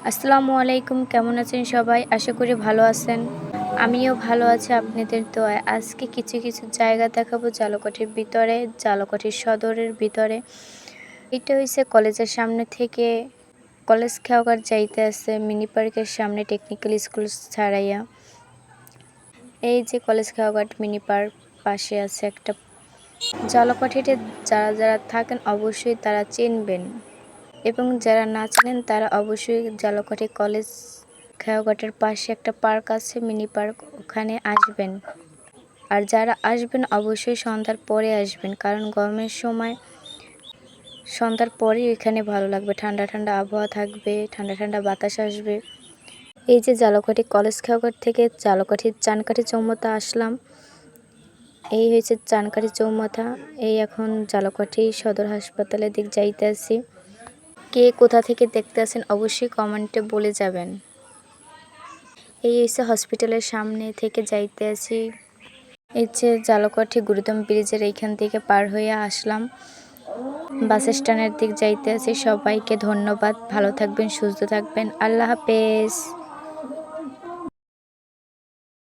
আসসালামু আলাইকুম, কেমন আছেন সবাই? আশা করি ভালো আছেন। আমিও ভালো আছি আপনাদের দোয়ায়। আজকে কিছু জায়গা দেখাবো ঝালকাঠির ভিতরে, ঝালকাঠি সদরের ভিতরে। এটা হইছে কলেজের সামনে থেকে কলেজ খেওয়াঘাট যাইতে আছে মিনি পার্কের সামনে টেকনিক্যাল স্কুল ছাড়াইয়া। এই যে কলেজ খেওয়াঘাট মিনি পার্ক পাশে আছে একটা। ঝালকাঠিতে যারা থাকেন অবশ্যই তারা চিনবেন এবং যারা না চেনেন তারা অবশ্যই ঝালকাঠি কলেজ খেয়াঘাটের পাশে একটা পার্ক আছে মিনি পার্ক, ওখানে আসবেন। আর যারা আসবেন অবশ্যই সন্ধ্যার পরে আসবেন, কারণ গরমের সময় সন্ধ্যার পরেই এখানে ভালো লাগবে। ঠান্ডা ঠান্ডা আবহাওয়া থাকবে, ঠান্ডা ঠান্ডা বাতাস আসবে। এই যে ঝালকাঠি কলেজ খেয়াঘাট থেকে ঝালকাঠির চানকাঠি চৌমাথা আসলাম। এই হয়েছে চানকাঠি চৌমাথা। এই এখন ঝালকাঠি সদর হাসপাতালের দিক যাইতে আছি। কে কোথা থেকে দেখতে আসেন অবশ্যই কমেন্টে বলে যাবেন। এই এসে হসপিটালের সামনে থেকে যাইতে আছি। এই যে ঝালকাঠি গুরুদম ব্রিজের এইখান থেকে পার হয়ে আসলাম, বাস স্ট্যান্ডের দিক যাইতে আছি। সবাইকে ধন্যবাদ, ভালো থাকবেন, সুস্থ থাকবেন, আল্লাহ হাফেজ।